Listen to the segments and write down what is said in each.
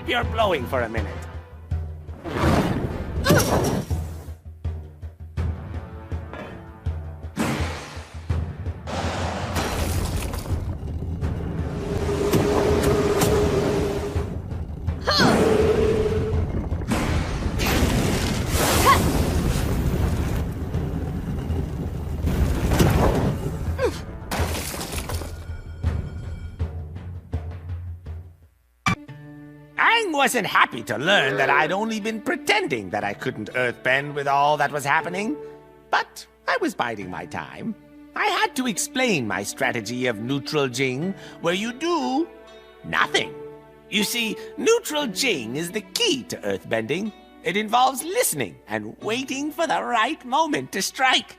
stop your blowing for a minute. Aang wasn't happy to learn that I'd only been pretending that I couldn't earthbend with all that was happening. But I was biding my time. I had to explain my strategy of neutral Jing, where you do nothing. You see, neutral Jing is the key to earthbending. It involves listening and waiting for the right moment to strike.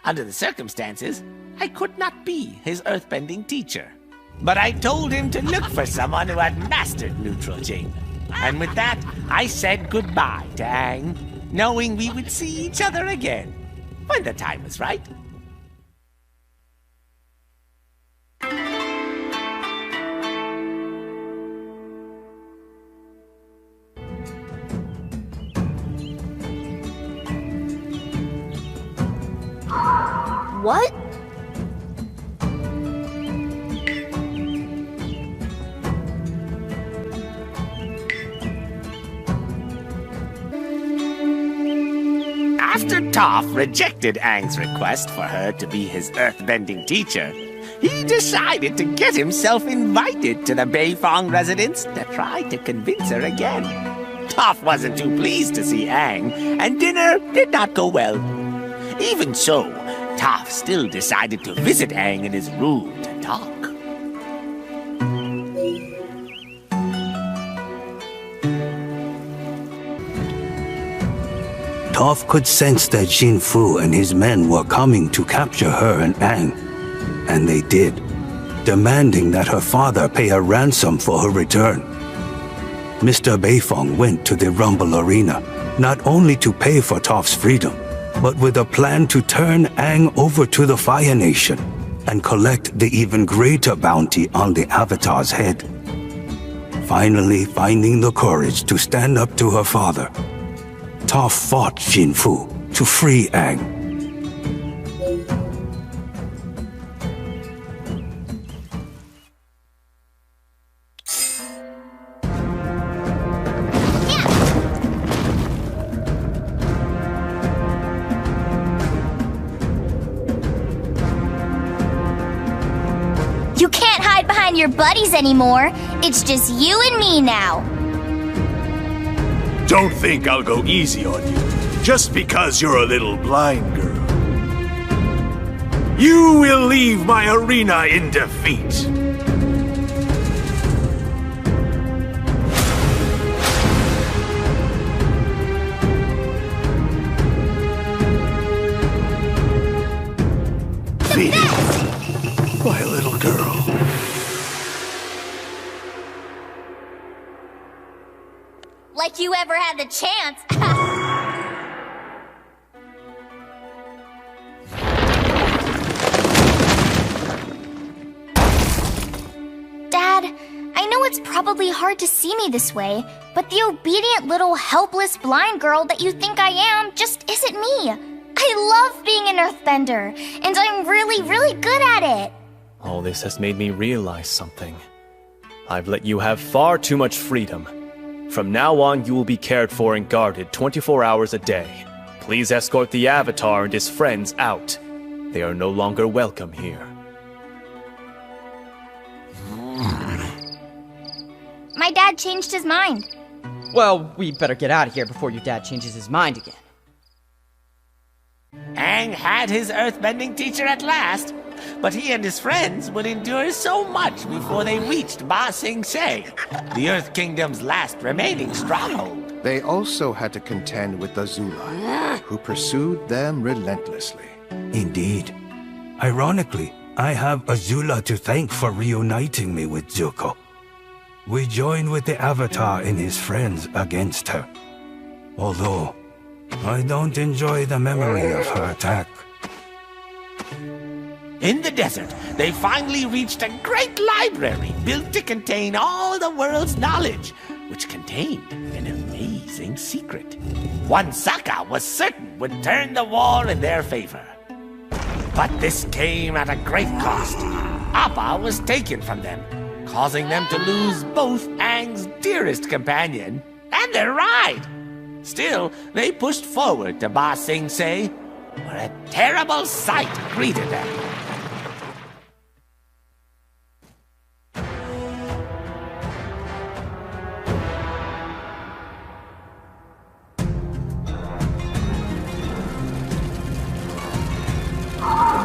Under the circumstances, I could not be his earthbending teacher. But I told him to look for someone who had mastered neutral Jing. And with that, I said goodbye to Aang, knowing we would see each other again when the time was right. What? After Toph rejected Aang's request for her to be his earthbending teacher, he decided to get himself invited to the Beifong residence to try to convince her again. Toph wasn't too pleased to see Aang, and dinner did not go well. Even so, Toph still decided to visit Aang in his room to talk. Toph could sense that Jin Fu and his men were coming to capture her and Aang. And they did, demanding that her father pay a ransom for her return. Mr. Beifong went to the Rumble Arena, not only to pay for Toph's freedom, but with a plan to turn Aang over to the Fire Nation and collect the even greater bounty on the Avatar's head. Finally finding the courage to stand up to her father, Toph fought Jin Fu to free Aang. You can't hide behind your buddies anymore. It's just you and me now. Don't think I'll go easy on you, just because you're a little blind girl. You will leave my arena in defeat. Defeat, my little girl. Like you ever had the chance. Dad, I know it's probably hard to see me this way, but the obedient little helpless blind girl that you think I am just isn't me. I love being an earthbender, and I'm really, really good at it. All this has made me realize something. I've let you have far too much freedom. From now on, you will be cared for and guarded 24 hours a day. Please escort the Avatar and his friends out. They are no longer welcome here. My dad changed his mind. Well, we better get out of here before your dad changes his mind again. Aang had his earthbending teacher at last, but he and his friends would endure so much before they reached Ba Sing Se, the Earth Kingdom's last remaining stronghold. They also had to contend with the Zula, who pursued them relentlessly. Indeed. Ironically, I have Azula to thank for reuniting me with Zuko. We joined with the Avatar and his friends against her. Although, I don't enjoy the memory of her attack. In the desert, they finally reached a great library built to contain all the world's knowledge. which contained an amazing secret. One Sokka was certain would turn the war in their favor. But this came at a great cost. Appa was taken from them, causing them to lose both Aang's dearest companion and their ride. Still, they pushed forward to Ba Sing Se, where a terrible sight greeted them.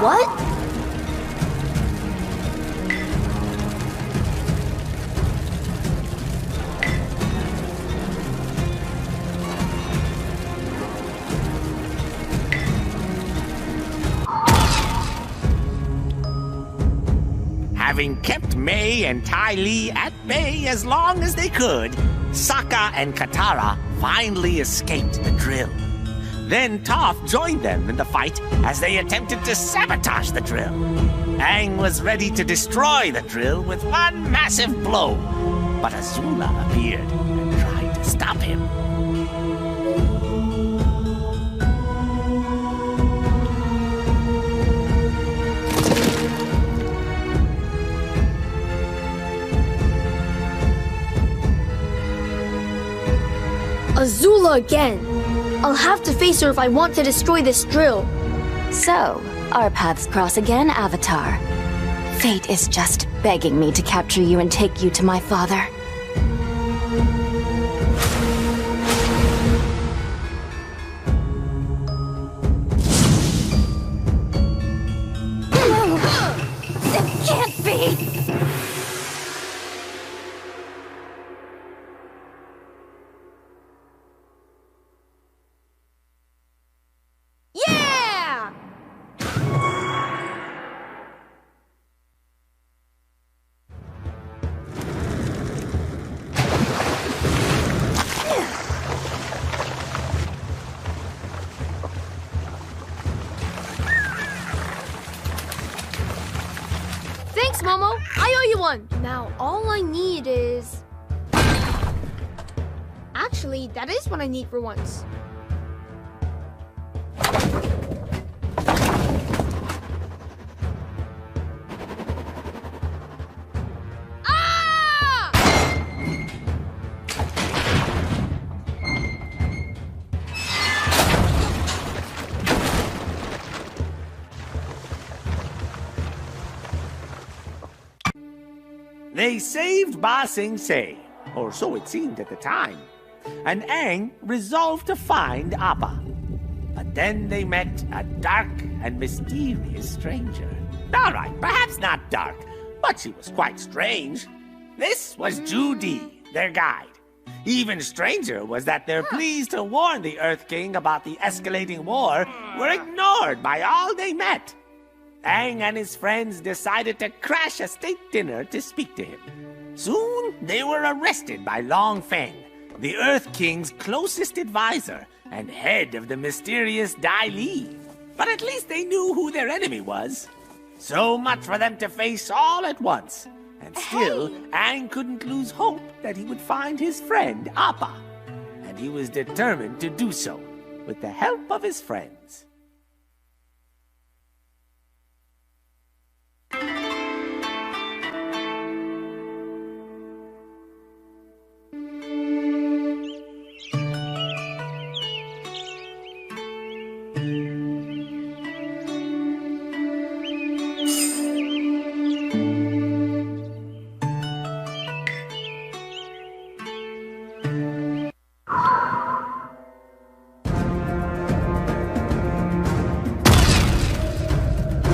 What? Having kept May and Ty Lee at bay as long as they could, Sokka and Katara finally escaped the drill. Then Toph joined them in the fight as they attempted to sabotage the drill. Aang was ready to destroy the drill with one massive blow, but Azula appeared and tried to stop him. Azula again! I'll have to face her if I want to destroy this drill. So, our paths cross again, Avatar. Fate is just begging me to capture you and take you to my father. It can't be! Yeah! Thanks, Momo. I owe you one. Now, all I need is... Actually, that is what I need for once. They saved Ba Sing Se, or so it seemed at the time, and Aang resolved to find Appa. But then they met a dark and mysterious stranger. All right, perhaps not dark, but she was quite strange. This was Ju Di, their guide. Even stranger was that their pleas to warn the Earth King about the escalating war were ignored by all they met. Aang and his friends decided to crash a state dinner to speak to him. Soon, they were arrested by Long Feng, the Earth King's closest advisor and head of the mysterious Dai Li. But at least they knew who their enemy was. So much for them to face all at once. And still, Aang couldn't lose hope that he would find his friend Appa. And he was determined to do so, with the help of his friends.